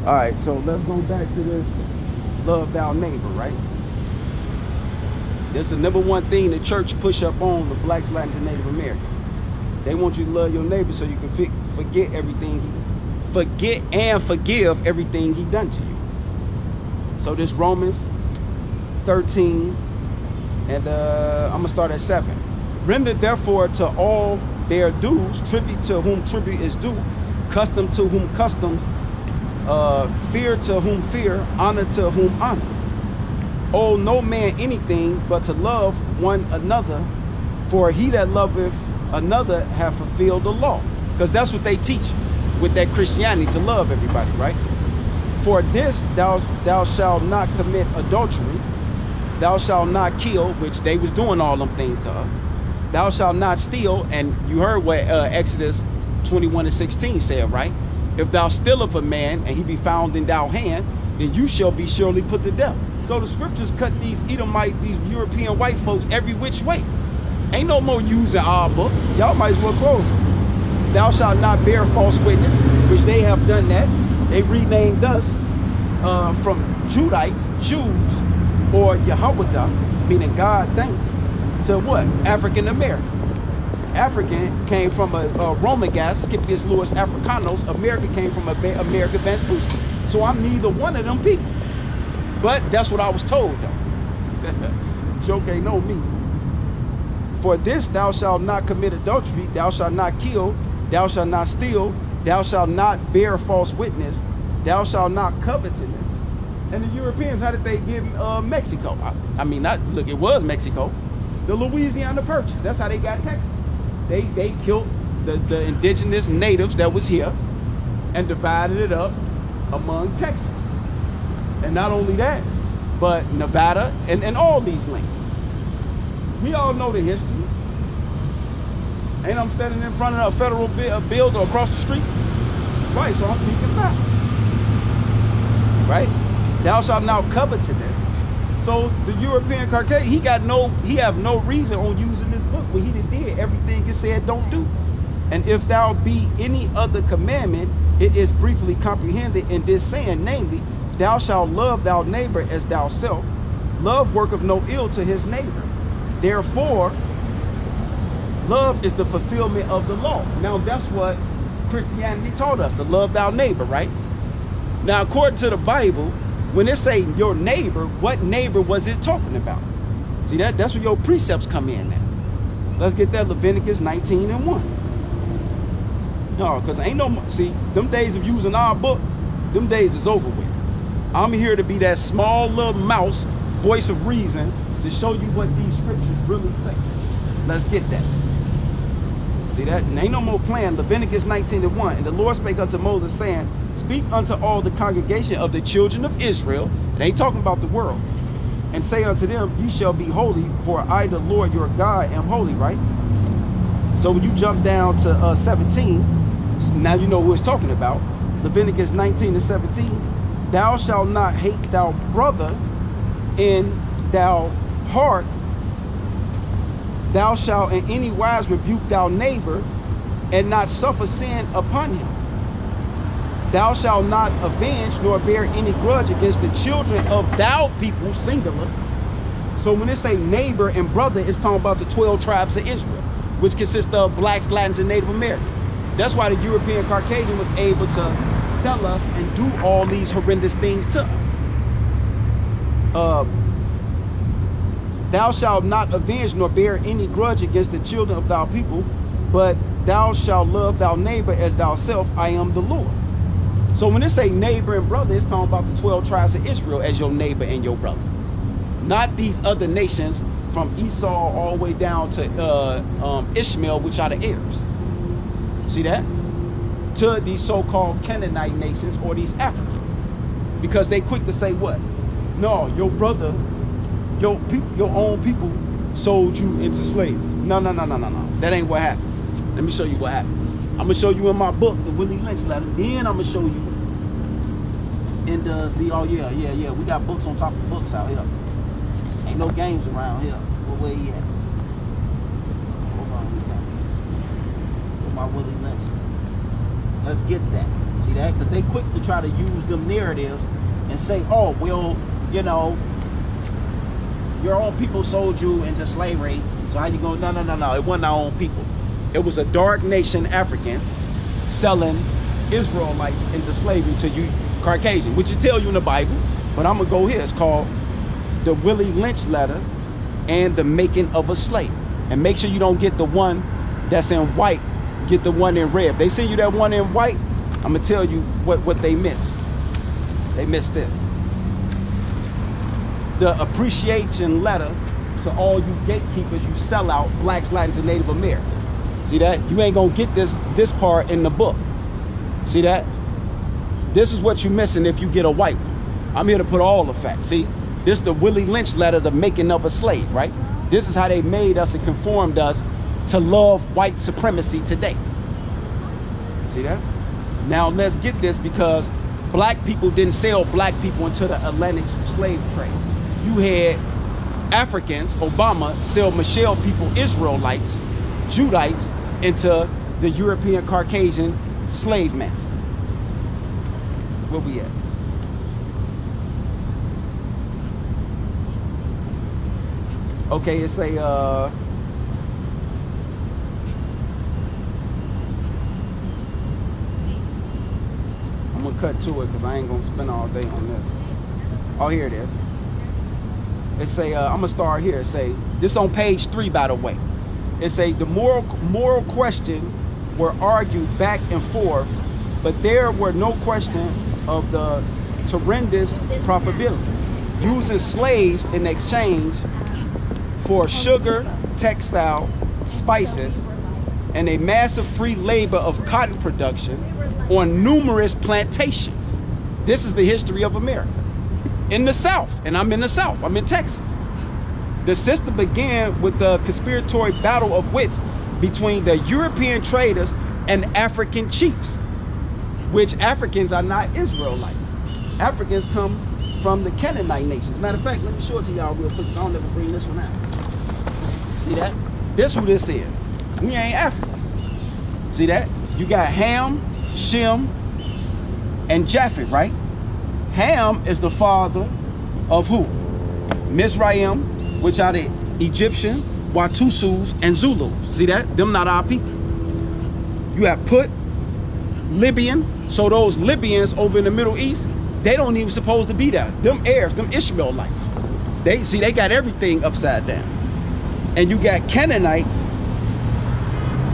All right, so let's go back to this love thou neighbor, right? This is the number one thing the church push up on the blacks, Latins, and Native Americans. They want you to love your neighbor so you can forget everything forgive everything he done to you. So this Romans 13, and I'm gonna start at 7. Render therefore to all their dues, tribute to whom tribute is due, custom to whom customs, fear to whom fear, honor to whom honor. Owe no man anything but to love one another, for he that loveth another hath fulfilled the law. Because that's what they teach with that Christianity, to love everybody, right? For this thou shalt not commit adultery, thou shalt not kill, which they was doing all them things to us. Thou shalt not steal, and you heard what Exodus 21:16 said, right? If thou stealeth a man and he be found in thou hand, then you shall be surely put to death. So the scriptures cut these Edomite, these European white folks every which way. Ain't no more using our book. Y'all might as well close it. Thou shalt not bear false witness, which they have done that. They renamed us from Judites, Jews, or Yahweh, meaning God thanks, to what? African American. African came from a Roman guy, Scipius Louis Africanos. American came from America Vespucci. So I'm neither one of them people. But that's what I was told, though. Joke ain't no me. For this thou shalt not commit adultery, thou shalt not kill, thou shalt not steal, thou shalt not bear false witness, thou shalt not covetousness. And the Europeans, how did they give Mexico? I mean, look, it was Mexico. The Louisiana Purchase. That's how they got Texas. They killed the indigenous natives that was here and divided it up among Texas. And not only that, but Nevada and all these lands. We all know the history. Ain't I'm standing in front of a federal building across the street? Right, so I'm speaking facts. Right? Thou shalt not covetousness. So the European Caucasian, he have no reason on using this book when he did everything it said don't do. And if thou be any other commandment, it is briefly comprehended in this saying, namely, thou shalt love thy neighbor as thyself. Love worketh no ill to his neighbor. Therefore, love is the fulfillment of the law. Now that's what Christianity taught us, to love thy neighbor, right? Now, according to the Bible, when it say your neighbor, what neighbor was it talking about? See, that's where your precepts come in now. Let's get that Leviticus 19:1. No, because ain't no, see, them days of using our book, them days is over with. I'm here to be that small little mouse, voice of reason, to show you what these scriptures really say. Let's get that. See that? And ain't no more playing. Leviticus 19:1. And the Lord spake unto Moses, saying, speak unto all the congregation of the children of Israel. It ain't talking about the world. And say unto them, ye shall be holy, for I, the Lord your God, am holy, right? So when you jump down to 17, now you know who it's talking about. Leviticus 19:17. Thou shalt not hate thy brother in thy heart. Thou shalt in any wise rebuke thy neighbor, and not suffer sin upon him. Thou shalt not avenge nor bear any grudge against the children of thou people, singular. So when it say neighbor and brother, it's talking about the 12 tribes of Israel, which consist of blacks, Latins, and Native Americans. That's why the European Caucasian was able to sell us and do all these horrendous things to us. Thou shalt not avenge nor bear any grudge against the children of thy people, but thou shalt love thy neighbor as thyself. I am the Lord. So when it say neighbor and brother, it's talking about the 12 tribes of Israel as your neighbor and your brother. Not these other nations from Esau all the way down to Ishmael, which are the heirs. See that? To these so-called Canaanite nations or these Africans. Because they quick to say what? No, your brother, your own people sold you into slavery. No. That ain't what happened. Let me show you what happened. I'm going to show you in my book, the Willie Lynch letter. Then I'm going to show you in the, see, oh yeah. We got books on top of books out here. Ain't no games around here. Where you at? Hold on, we got my Willie Lynch. Let's get that. See that? Because they quick to try to use them narratives and say, oh, well, you know, your own people sold you into slavery, so how you go? No, it wasn't our own people. It was a dark nation, Africans, selling Israelites into slavery to you Caucasian, which it tell you in the Bible, but I'm gonna go here. It's called the Willie Lynch letter and the making of a slave. And make sure you don't get the one that's in white, get the one in red. If they send you that one in white, I'm gonna tell you what they miss. They miss this. The appreciation letter to all you gatekeepers, you sell out blacks, Latins, and Native Americans. See that? You ain't gonna get this part in the book. See that? This is what you're missing if you get a white one. I'm here to put all the facts. See, this the Willie Lynch letter, the making of a slave, right? This is how they made us and conformed us to love white supremacy today. See that? Now let's get this, because black people didn't sell black people into the Atlantic slave trade. You had Africans, Obama, sell Michelle people, Israelites, Judites, into the European Caucasian slave master. Where we at? Okay, it's a I'm gonna cut to it because I ain't gonna spend all day on this. Oh, here it is. It say I'm gonna start here. It say this on page 3, by the way. It say the moral question were argued back and forth, but there were no question of the tremendous profitability using slaves in exchange for sugar, textile, spices, and a massive free labor of cotton production on numerous plantations. This is the history of America. In the South, and I'm in the South, I'm in Texas. The system began with the conspiratory battle of wits between the European traders and African chiefs, which Africans are not Israelites. Africans come from the Canaanite nations. Matter of fact, let me show it to y'all real quick so I don't ever bring this one out. See that? This who this is. We ain't Africans. See that? You got Ham, Shem, and Japheth, right? Ham is the father of who? Mizraim, which are the Egyptian, Watusus, and Zulus. See that? Them not our people. You have Put, Libyan. So those Libyans over in the Middle East, they don't even supposed to be there. Them Arabs, them Ishmaelites. They got everything upside down. And you got Canaanites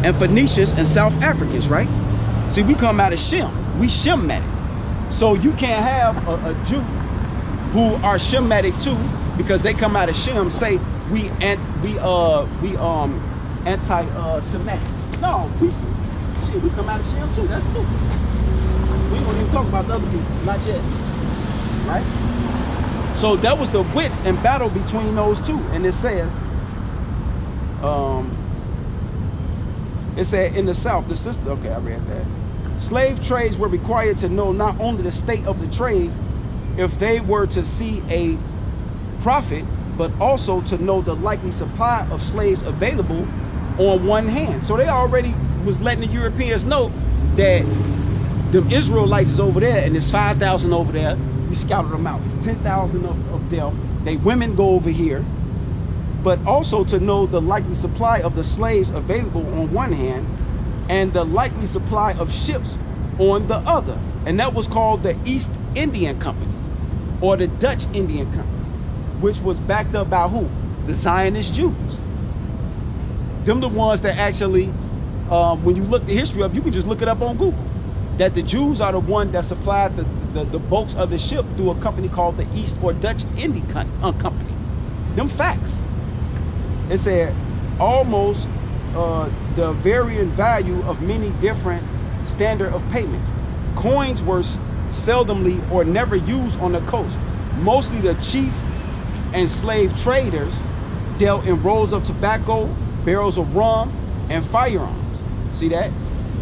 and Phoenicians and South Africans, right? See, we come out of Shem. We Shemitic. So you can't have a Jew who are Shemitic too, because they come out of Shem, say we anti-Semitic. No, we come out of Shem too. That's stupid. We won't even talk about the other people, not yet, right? So that was the wits and battle between those two, and it says, it said in the South, the system. Okay, I read that. Slave trades were required to know not only the state of the trade if they were to see a profit, but also to know the likely supply of slaves available on one hand. So they already was letting the Europeans know that the Israelites is over there and there's 5,000 over there. We scouted them out. It's 10,000 of them. They women go over here, but also to know the likely supply of the slaves available on one hand and the likely supply of ships on the other. And that was called the East Indian Company or the Dutch Indian Company, which was backed up by who? The Zionist Jews. Them the ones that actually, when you look the history of, you can just look it up on Google, that the Jews are the one that supplied the boats of the ship through a company called the East or Dutch Indian Company. Them facts. It said almost the varying value of many different standard of payments. Coins were seldomly or never used on the coast. Mostly the chief and slave traders dealt in rolls of tobacco, barrels of rum, and firearms. See that?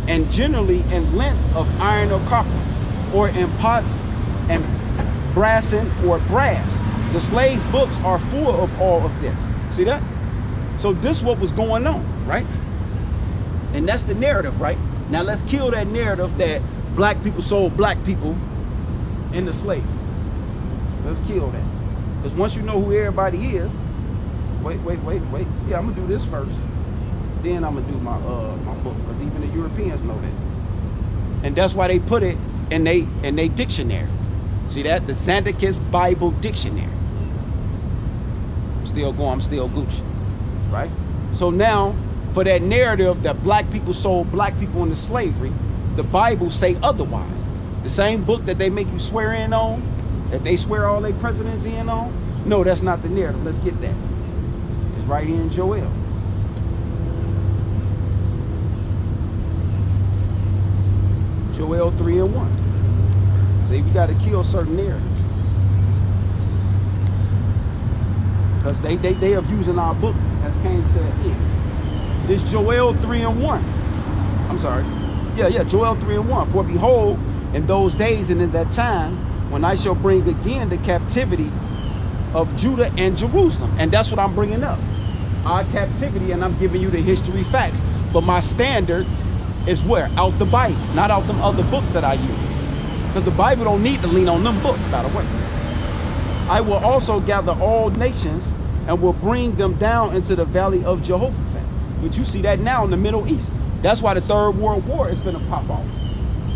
And generally in length of iron or copper, or in pots and brassen or brass. The slaves' books are full of all of this. See that? So this is what was going on, right? And that's the narrative, right? Now let's kill that narrative that black people sold black people into slavery. Let's kill that. Because once you know who everybody is, wait. Yeah, I'm gonna do this first. Then I'm gonna do my book, because even the Europeans know this. And that's why they put it in they dictionary. See that? The Zandakis Bible Dictionary. I'm still going, I'm still Gucci. Right? So now, for that narrative that black people sold black people into slavery, the Bible say otherwise. The same book that they make you swear in on, that they swear all their presidents in on, no, that's not the narrative. Let's get that. It's right here in Joel. Joel 3:1. See, we got to kill certain narratives. Because they have using our book as came to an end. This Joel 3:1. I'm sorry. Yeah, Joel 3:1. For behold, in those days and in that time, when I shall bring again the captivity of Judah and Jerusalem. And that's what I'm bringing up. Our captivity, and I'm giving you the history facts. But my standard is where? Out the Bible, not out them other books that I use. Because the Bible don't need to lean on them books, by the way. I will also gather all nations and will bring them down into the valley of Jehoshaphat. But you see that now in the Middle East. That's why the Third World War is gonna pop off.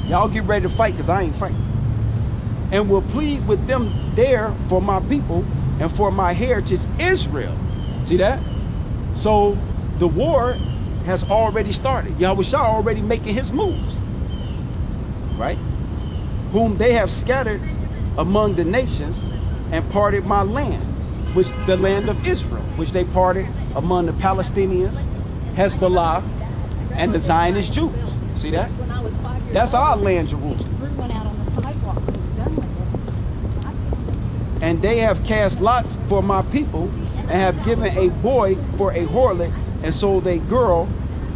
Y'all get ready to fight, because I ain't fighting. And will plead with them there for my people and for my heritage Israel. See that? So the war has already started. Yahushua already making his moves. Right? Whom they have scattered among the nations and parted my land, which the land of Israel, which they parted among the Palestinians, Hezbollah, and the Zionist Jews. See that? That's our land, Jerusalem. And they have cast lots for my people, and have given a boy for a harlot, and sold a girl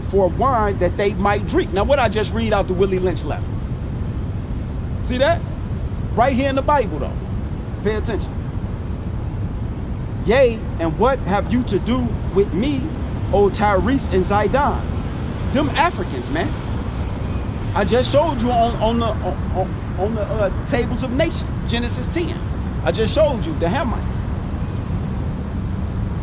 for wine that they might drink. Now, what I just read out the Willie Lynch letter. See that? Right here in the Bible, though. Pay attention. Yea, and what have you to do with me, O Tyrese and Zidon? Them Africans, man. I just showed you on the tables of nation, Genesis 10. I just showed you the Hamites.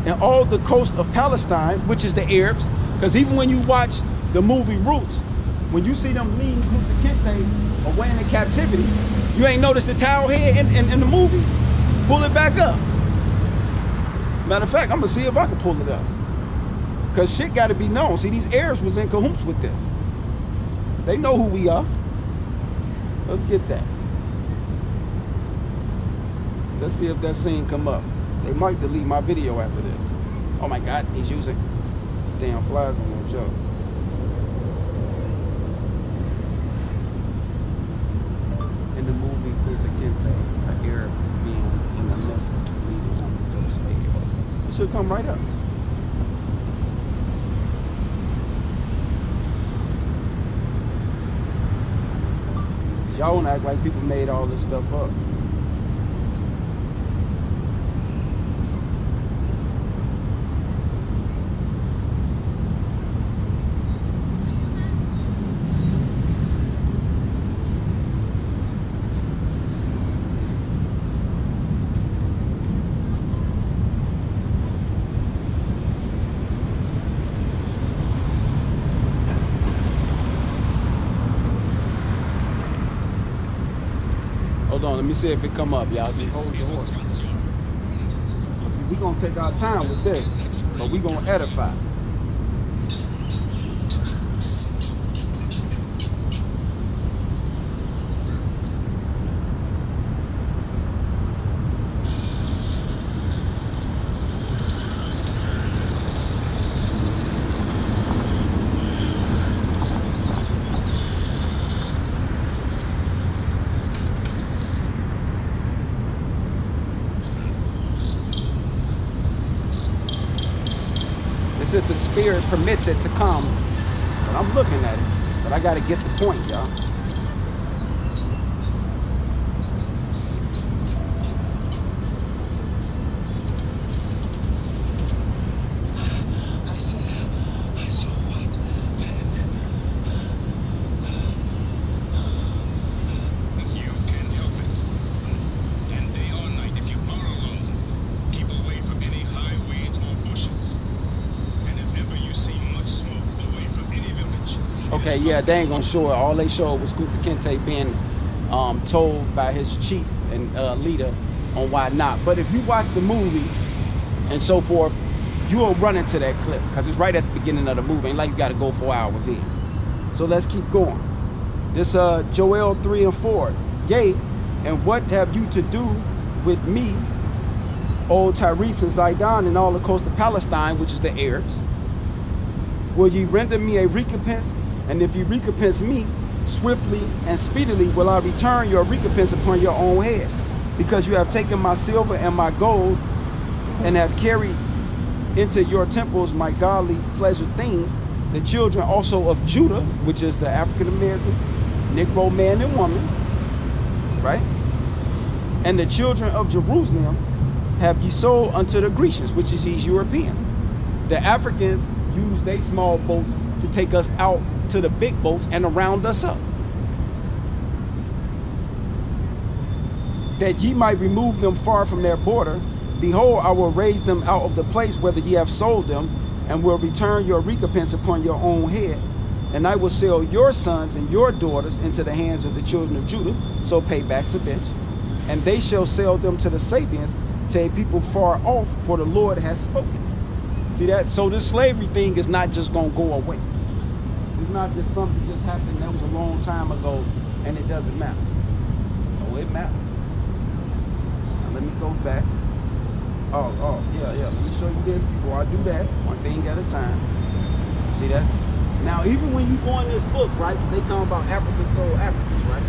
And all the coast of Palestine, which is the Arabs, because even when you watch the movie Roots, when you see them leading Kunta Kinte away into captivity, you ain't noticed the towel head in the movie? Pull it back up. Matter of fact, I'm gonna see if I can pull it up. Because shit gotta be known. See, these Arabs was in cahoots with this. They know who we are. Let's get that. Let's see if that scene come up. They might delete my video after this. Oh my God, he's using these damn flies on no joke. In the movie Kunta Kinte, an Arab being in the midst of leading him to the stage. It should come right up. Y'all wanna act like people made all this stuff up. Hold on, let me see if it come up, y'all. Just hold your horse. We're gonna take our time with this, but we're gonna edify. If the spirit permits it to come, but I'm looking at it, but I got to get the point, y'all. Okay, yeah, they ain't gonna show it. All they showed was Kunta Kinte being told by his chief and leader on why not. But if you watch the movie and so forth, you will run into that clip because it's right at the beginning of the movie. Ain't like you got to go 4 hours in. So let's keep going. This Joel 3 and 4. Yea, and what have you to do with me, O Tyrese and Zidon, and all the coast of Palestine, which is the Arabs? Will ye render me a recompense? And if you recompense me, swiftly and speedily will I return your recompense upon your own head, because you have taken my silver and my gold, and have carried into your temples my godly pleasure things. The children also of Judah, which is the African American, Negro man and woman, right? And the children of Jerusalem have ye sold unto the Grecians, which is these Europeans. The Africans use their small boats to take us out to the big boats and around us up, that ye might remove them far from their border. Behold, I will raise them out of the place whither ye have sold them, and will return your recompense upon your own head. And I will sell your sons and your daughters into the hands of the children of Judah, so pay back a bitch. And they shall sell them to the Sabians, to a people far off, for the Lord has spoken. See that? So this slavery thing is not just going to go away. It's not just something that just happened that was a long time ago and it doesn't matter. Oh, it matters. Now let me go back. Yeah. Let me show you this before I do that. One thing at a time. See that? Now, even when you go in this book, right, they talking about Africans sold Africans, right?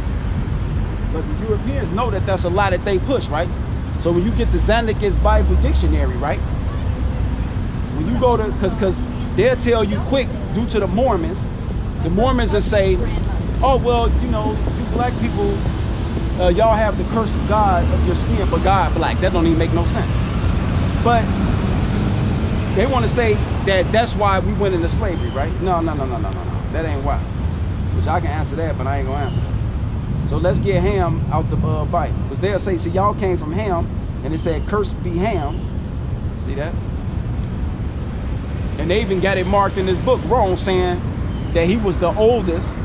But the Europeans know that that's a lie that they push, right? So when you get the Zandik's Bible Dictionary, right? When you go to, because they'll tell you quick, due to the Mormons will say, oh, well, you know, you black people, y'all have the curse of God of your skin, but God black. That don't even make no sense. But they want to say that that's why we went into slavery, right? No. That ain't why. Which I can answer that, but I ain't gonna answer that. So let's get Ham out the Bible, because they'll say, see, y'all came from Ham, and it said, cursed be Ham. See that? And they even got it marked in this book wrong, saying that he was the oldest